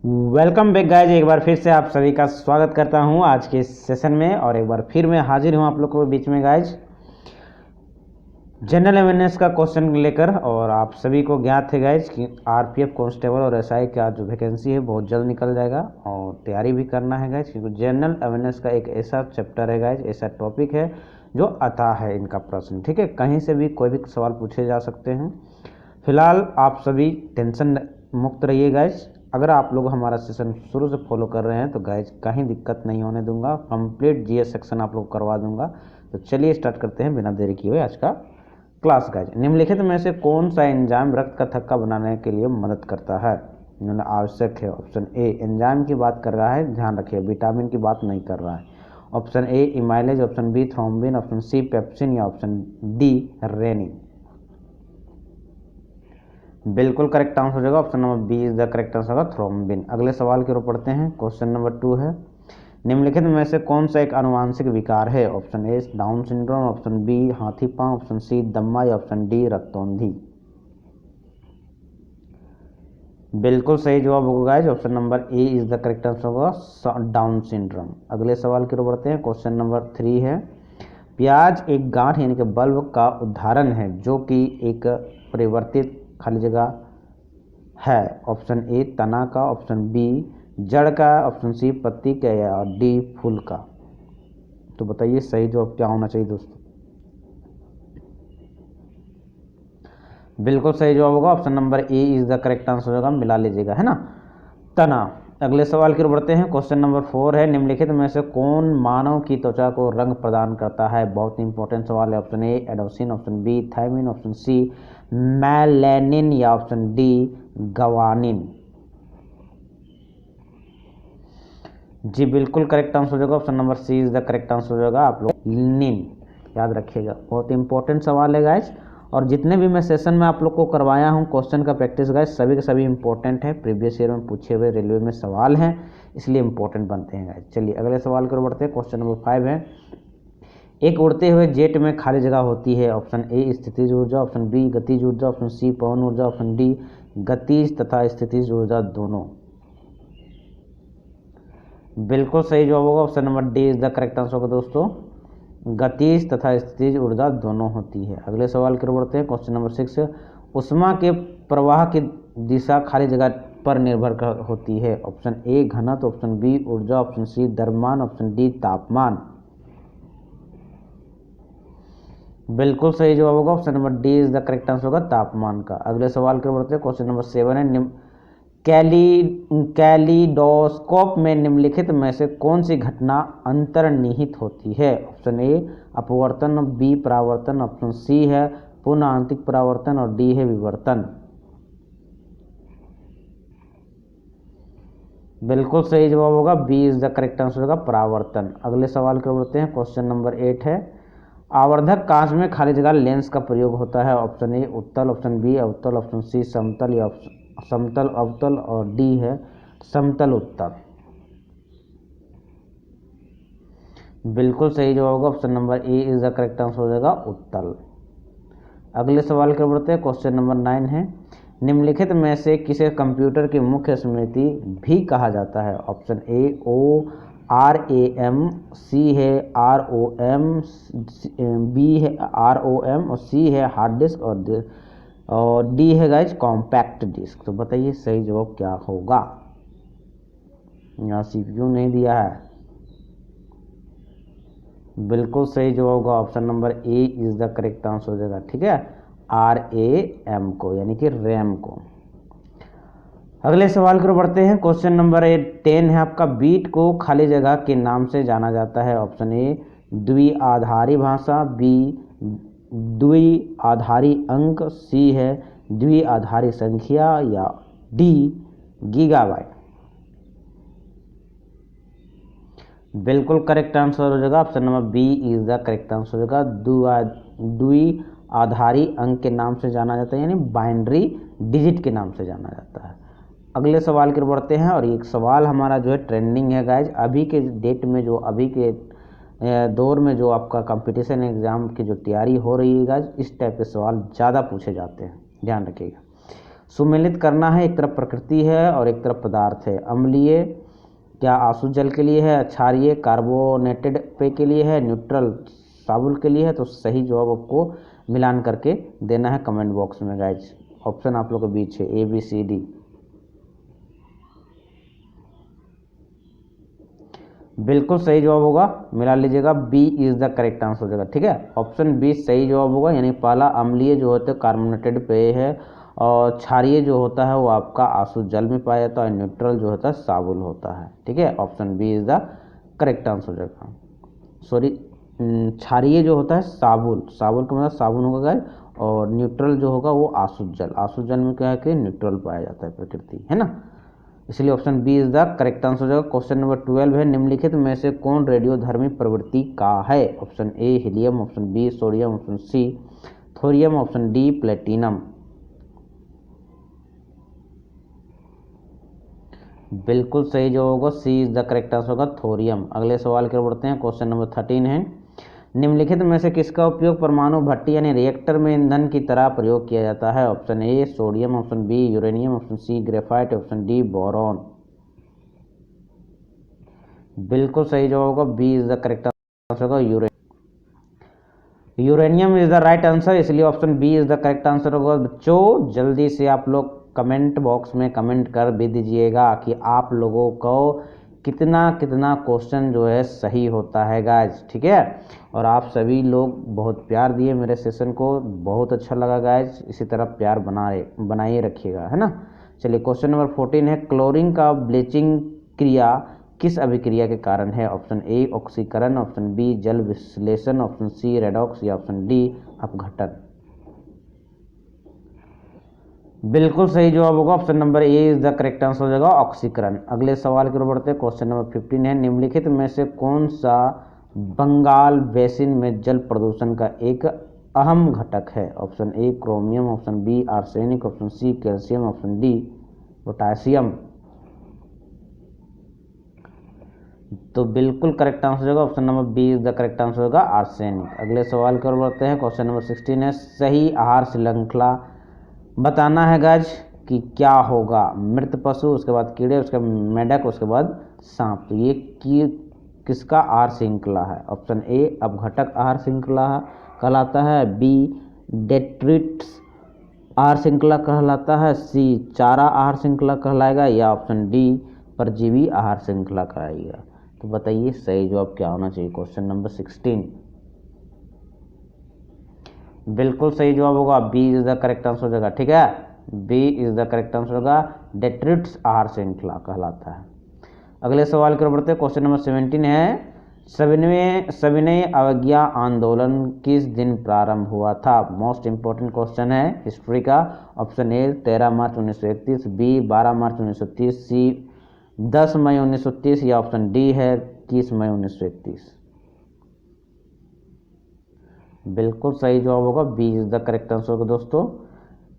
Welcome back guys. एक बार फिर से आप सभी का स्वागत करता हूं आज के सेशन में और एक बार फिर मैं हाजिर हूं आप लोग के बीच में गाइज जनरल अवेयरनेस का क्वेश्चन लेकर। और आप सभी को ज्ञात है गाइज कि आरपीएफ कांस्टेबल और एसआई का जो वैकेंसी है बहुत जल्द निकल जाएगा और तैयारी भी करना है गाइज, क्योंकि जनरल अवेयरनेस का एक ऐसा चैप्टर है गाइज, ऐसा टॉपिक है जो अता है इनका प्रश्न। ठीक है, कहीं से भी कोई भी सवाल पूछे जा सकते हैं। फिलहाल आप सभी टेंशन मुक्त रहिए गाइज। अगर आप लोग हमारा सेशन शुरू से फॉलो कर रहे हैं तो गाइज कहीं दिक्कत नहीं होने दूंगा, कंप्लीट जीएस सेक्शन आप लोग करवा दूंगा। तो चलिए स्टार्ट करते हैं बिना देरी किए हुए आज का क्लास गाइज। निम्नलिखित में से कौन सा एंजाइम रक्त का थक्का बनाने के लिए मदद करता है, आवश्यक है? ऑप्शन ए एंजाइम की बात कर रहा है, ध्यान रखिए विटामिन की बात नहीं कर रहा है। Option A amylase, option B thrombin, option C pepsin या ऑप्शन डी रेनिन। बिल्कुल करेक्ट आंसर हो जाएगा option number B is the correct answer होगा थ्रोम्बिन। अगले सवाल की ओर पढ़ते हैं। क्वेश्चन नंबर 2 है, निम्नलिखित में से कौन सा एक आनुवांशिक विकार है? Option A Down syndrome, option B हाथी पांव, ऑप्शन सी दम्मा या ऑप्शन डी रक्तौंधी। बिल्कुल सही जवाब होगा guys, option number A is the correct answer होगा डाउन सिंड्रोम। अगले सवाल की ओर बढ़ते हैं। क्वेश्चन नंबर 3 है, प्याज एक गांठ यानी कि बल्ब का उदाहरण है जो कि एक परिवर्तित खाली जगह है। ऑप्शन ए तना का, ऑप्शन बी जड़ का, ऑप्शन सी पत्ती का या डी फूल का। तो बताइए सही जवाब क्या होना चाहिए दोस्तों? बिल्कुल सही जवाब होगा option number A is the correct answer होगा, मिला लीजिएगा, है ना, तना। अगले सवाल की ओर बढ़ते हैं। क्वेश्चन नंबर 4 है, निम्नलिखित में से कौन मानव की त्वचा को रंग प्रदान करता है? बहुत इंपॉर्टेंट सवाल है। Option A adenosine, option B thymine, option C melanin या ऑप्शन डी गवानिन। जी बिल्कुल करेक्ट आंसर हो जाएगा option number C is the correct answer हो जाएगा। आप लोग लिनिन याद रखिएगा, बहुत इंपॉर्टेंट सवाल है गाइस। और जितने भी मैं सेशन में आप लोग को करवाया हूँ क्वेश्चन का प्रैक्टिस गाइस, सभी के सभी इंपॉर्टेंट है, प्रीवियस ईयर में पूछे हुए रेलवे में सवाल हैं, इसलिए इंपॉर्टेंट बनते हैं गाइस। चलिए अगले सवाल की ओर बढ़ते हैं। क्वेश्चन नंबर 5 है, एक उड़ते हुए जेट में खाली जगह होती है। ऑप्शन ए स्थितिज ऊर्जा, ऑप्शन बी गतिज ऊर्जा, ऑप्शन सी पवन ऊर्जा, ऑप्शन डी गतिज तथा स्थितिज ऊर्जा दोनों। बिल्कुल सही जवाब होगा option number D is the correct answer होगा दोस्तों, गतिज तथा स्थितिज ऊर्जा दोनों होती है। अगले सवाल की ओर बढ़ते हैं। क्वेश्चन नंबर 6, उष्मा के प्रवाह की दिशा खाली जगह पर निर्भर होती है। ऑप्शन ए घनत्व, ऑप्शन बी ऊर्जा, ऑप्शन सी द्रव्यमान, ऑप्शन डी तापमान। बिल्कुल सही जवाब होगा option number D is the correct answer होगा तापमान का। अगले सवाल की ओर बढ़ते हैं। क्वेश्चन नंबर 7 है, कैलिडोस्कोप में निम्नलिखित में से कौन सी घटना अंतर्निहित होती है? ऑप्शन ए अपवर्तन, बी परावर्तन, ऑप्शन सी है पुनः आंतरिक परावर्तन और डी है विवर्तन। बिल्कुल सही जवाब होगा B is the correct answer होगा परावर्तन। अगले सवाल की ओर बढ़ते हैं। क्वेश्चन नंबर 8 है, आवर्धक कांच में खाली जगह लेंस का प्रयोग होता है। ऑप्शन ए उत्तल, ऑप्शन बी अवतल, ऑप्शन सी समतल या समतल अवतल और डी है समतल उत्तल। बिल्कुल सही जवाब होगा option number A is the correct answer हो जाएगा उत्तल। अगले सवाल की ओर बढ़ते हैं। क्वेश्चन नंबर 9 है, निम्नलिखित में से किसे कंप्यूटर की मुख्य स्मृति भी कहा जाता है? Option A O R A M, C है आर ओ एम, बी है आर ओ एम और सी है हार्ड डिस्क और डी है गाइज कॉम्पैक्ट डिस्क। तो बताइए सही जवाब क्या होगा? यहाँ सीपीयू नहीं दिया है। बिल्कुल सही जवाब होगा option number A is the correct answer हो जाएगा, ठीक है, आर ए एम को यानी कि रैम को। अगले सवाल की ओर बढ़ते हैं। क्वेश्चन नंबर 10 है आपका, बीट को खाली जगह के नाम से जाना जाता है। ऑप्शन ए द्विआधारी भाषा, बी द्विआधारी अंक, सी है द्विआधारी संख्या या डी गीगाबाइट। बिल्कुल करेक्ट आंसर हो जाएगा option number B is the correct answer हो जाएगा, द्विआधारी अंक के नाम से जाना जाता है, यानी बाइनरी डिजिट के नाम से जाना जाता है। अगले सवाल की ओर बढ़ते हैं और एक सवाल हमारा जो है ट्रेंडिंग है गाइज, अभी के डेट में जो अभी के दौर में जो आपका कंपटीशन एग्जाम की जो तैयारी हो रही है गाइज, इस टाइप के सवाल ज़्यादा पूछे जाते हैं, ध्यान रखिएगा। सुमेलित करना है, एक तरफ प्रकृति है और एक तरफ पदार्थ है। अम्लीय क्या आंसू जल के लिए है, क्षारीय कार्बोनेटेड पेय के लिए है, न्यूट्रल साबुल के लिए है। तो सही जवाब आपको मिलान करके देना है कमेंट बॉक्स में गाइज। ऑप्शन आप लोग के बीच है ए बी सी डी। बिल्कुल सही जवाब होगा, मिला लीजिएगा, B is the correct answer हो जाएगा। ठीक है, ऑप्शन बी सही जवाब होगा, यानी पहला अम्लीय जो होता है कार्बोनेटेड पेय है और क्षारीय जो होता है वो आपका आंसू जल में पाया जाता है और न्यूट्रल जो होता है साबुल होता है। ठीक है, option B is the correct answer हो जाएगा। सॉरी, क्षारीय जो होता है साबुल, साबुल का मतलब साबुन होगा गाइस, और न्यूट्रल जो होगा वो आंसू जल, आंसू जल में क्या है कि न्यूट्रल पाया जाता है प्रकृति, है ना। इसलिए option B is the correct answer हो जाएगा। क्वेश्चन नंबर 12 है, निम्नलिखित में से कौन रेडियोधर्मी प्रवृत्ति का है। Option A helium, option B sodium, option C thorium, option D platinum. बिल्कुल सही जो होगा C is the correct answer होगा थोरियम। अगले सवाल की ओर बढ़ते हैं। क्वेश्चन नंबर 13 है, निम्नलिखित में से किसका उपयोग परमाणु भट्टी यानी रिएक्टर में ईंधन की तरह प्रयोग किया जाता है। Option A sodium, option B uranium, option C graphite, option D boron. बिल्कुल सही जवाब होगा B is the correct answer होगा uranium is the right answer, इसलिए option B is the correct answer होगा। बच्चों जल्दी से आप लोग कमेंट बॉक्स में कमेंट कर भी दीजिएगा कि आप लोगों को कितना कितना क्वेश्चन जो है सही होता है गाइज। ठीक है, और आप सभी लोग बहुत प्यार दिए मेरे सेशन को, बहुत अच्छा लगा गाइज, इसी तरह प्यार बनाए रखिएगा, है ना। चलिए क्वेश्चन नंबर 14 है, क्लोरीन का ब्लीचिंग क्रिया किस अभिक्रिया के कारण है। ऑप्शन ए ऑक्सीकरण, ऑप्शन बी जल विश्लेषण, ऑप्शन सी रेडॉक्स या ऑप्शन डी अपघटन। बिल्कुल सही जवाब होगा option number A is the correct answer हो जाएगा ऑक्सीकरण। अगले सवाल की ओर बढ़ते हैं। क्वेश्चन नंबर 15 है, निम्नलिखित में से कौन सा बंगाल बेसिन में जल प्रदूषण का एक अहम घटक है। Option A chromium, option B arsenic, option C calcium, option D potassium. तो बिल्कुल करेक्ट आंसर होगा option number B is the correct answer होगा आर्सेनिक। अगले सवाल की ओर बढ़ते हैं। क्वेश्चन नंबर 16 है, सही आहार श्रृंखला बताना है गाइज कि क्या होगा। मृत पशु, उसके बाद कीड़े, उसके बाद मेढक, उसके बाद सांप। तो ये किसका आहार श्रृंखला है। ऑप्शन ए अपघटक आहार श्रृंखला कहलाता है, बी डेट्रिट्स आहार श्रृंखला कहलाता है, सी चारा आहार श्रृंखला कहलाएगा, या ऑप्शन डी परजीवी आहार श्रृंखला कहलाएगा। तो बताइए सही जवाब क्या होना चाहिए। क्वेश्चन नंबर 16 बिल्कुल सही जवाब होगा B is the correct answer हो जाएगा। ठीक है, B is the correct answer होगा, डेट्रिट्स आहार श्रृंखला कहलाता है। अगले सवाल की ओर बढ़ते हैं। क्वेश्चन नंबर 17 है, सविनय अवज्ञा आंदोलन किस दिन प्रारंभ हुआ था। मोस्ट इंपोर्टेंट क्वेश्चन है हिस्ट्री का। ऑप्शन ए 13 मार्च 1931, बी 12 मार्च 1930, सी 10 मई 1930 या ऑप्शन डी है 30 मई 1931। बिल्कुल सही जवाब होगा B is the correct answer होगा दोस्तों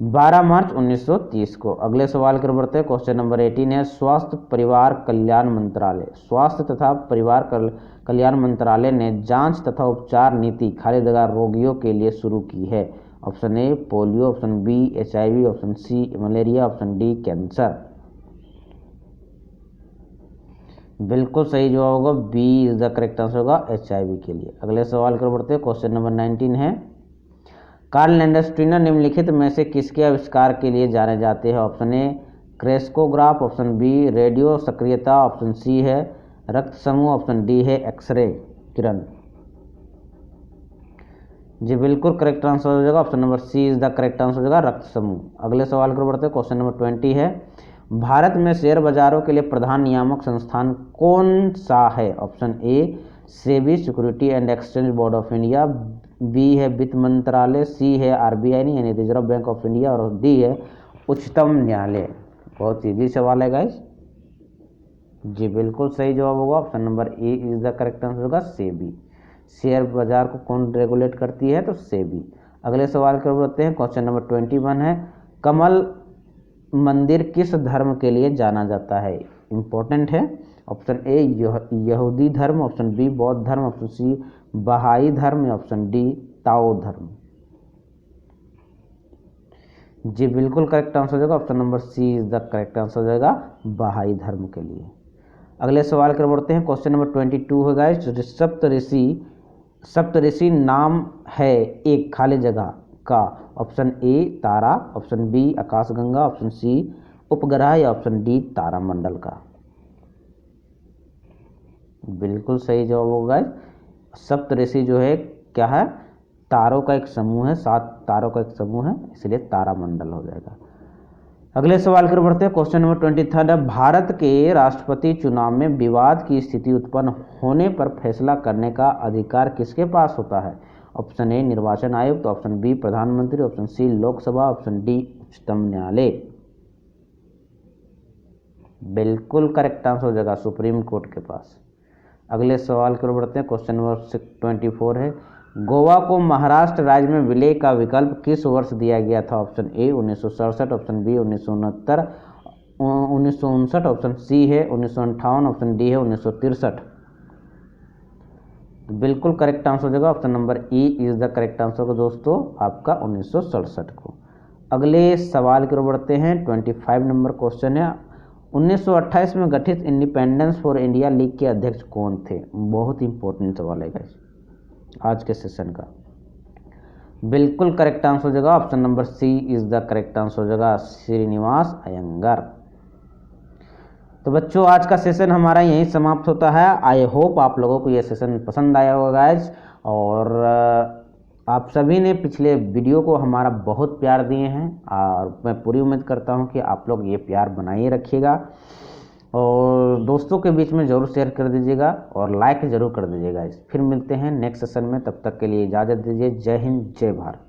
12 मार्च 1930 को। अगले सवाल की ओर बढ़ते हैं। क्वेश्चन नंबर 18 है, स्वास्थ्य परिवार कल्याण मंत्रालय, स्वास्थ्य तथा परिवार कल्याण मंत्रालय ने जांच तथा उपचार नीति खाली जगह रोगियों के लिए शुरू की है। Option A polio, option B HIV, option C malaria, option D cancer. बिल्कुल सही जवाब होगा B is the correct answer होगा HIV के लिए। अगले सवाल की ओर बढ़ते हैं। क्वेश्चन नंबर 19 है, कार्ल लैंडस्टीनर निम्नलिखित में से किसके आविष्कार के लिए जाने जाते हैं। Option A crescograph, option B radio सक्रियता, ऑप्शन सी है रक्त समूह, ऑप्शन डी है एक्सरे किरण। जी बिल्कुल करेक्ट आंसर हो जाएगा option number C is the correct answer हो जाएगा रक्त समूह। अगले सवाल की ओर बढ़ते हैं। क्वेश्चन नंबर 20 है, भारत में शेयर बाजारों के लिए प्रधान नियामक संस्थान कौन सा है। Option A SEBI security and exchange board of India, B है वित्त मंत्रालय, सी है RBI यानी रिजर्व बैंक ऑफ इंडिया, और डी है उच्चतम न्यायालय। बहुत ईजी सवाल है गाइस। जी बिल्कुल सही जवाब होगा option number A is the correct answer होगा सेबी। शेयर बाजार को कौन रेगुलेट करती है तो सेबी। अगले सवाल की ओर बढ़ते हैं। क्वेश्चन नंबर 21 है, कमल मंदिर किस धर्म के लिए जाना जाता है। इंपॉर्टेंट है। ऑप्शन ए यहूदी धर्म, ऑप्शन बी बौद्ध धर्म, ऑप्शन सी बहाई धर्म, ऑप्शन डी ताओ धर्म। जी बिल्कुल करेक्ट आंसर हो जाएगा, option number C is the correct answer हो जाएगा बहाई धर्म के लिए। अगले सवाल की ओर बढ़ते हैं। क्वेश्चन नंबर 22 है गाइस, सप्तऋषि नाम है एक खाली जगह का। ऑप्शन ए तारा, ऑप्शन बी आकाशगंगा, ऑप्शन सी उपग्रह या ऑप्शन डी तारामंडल का। बिल्कुल सही जवाब होगा। सप्तऋषि जो है क्या है, तारों का एक समूह है, 7 तारों का एक समूह है, इसलिए तारामंडल हो जाएगा। अगले सवाल की ओर बढ़ते हैं। क्वेश्चन नंबर 23 है, भारत के राष्ट्रपति चुनाव में विवाद की स्थिति उत्पन्न होने पर फैसला करने का अधिकार किसके पास होता है। ऑप्शन ए निर्वाचन आयोग, तो ऑप्शन बी प्रधानमंत्री, option C Lok Sabha, option D उच्चतम न्यायालय। बिल्कुल करेक्ट आंसर हो जाएगा सुप्रीम कोर्ट के पास। अगले सवाल की ओर बढ़ते हैं। क्वेश्चन नंबर 24 है, गोवा को महाराष्ट्र राज्य में विलय का विकल्प किस वर्ष दिया गया था। Option A 1967, option B 1969, option C है 1958, ऑप्शन डी है 1963। बिल्कुल करेक्ट आंसर हो जाएगा, option number E is the correct answer को दोस्तों आपका 1967 को। अगले सवाल की ओर बढ़ते हैं। 25 नंबर क्वेश्चन है, 1928 में गठित इंडिपेंडेंस फॉर इंडिया लीग के अध्यक्ष कौन थे। बहुत इंपॉर्टेंट सवाल है गाइस आज के सेशन का। बिल्कुल करेक्ट आंसर हो जाएगा, option number C is the correct answer हो जाएगा श्रीनिवास अयंगर। तो बच्चों आज का सेशन हमारा यहीं समाप्त होता है। आई होप आप लोगों को यह सेशन पसंद आया होगा गाइस, और आप सभी ने पिछले वीडियो को हमारा बहुत प्यार दिए हैं और मैं पूरी उम्मीद करता हूं कि आप लोग ये प्यार बनाए रखिएगा और दोस्तों के बीच में ज़रूर शेयर कर दीजिएगा और लाइक ज़रूर कर दीजिएगा। फिर मिलते हैं नेक्स्ट सेशन में, तब तक के लिए इजाज़त दीजिए। जय हिंद, जय भारत।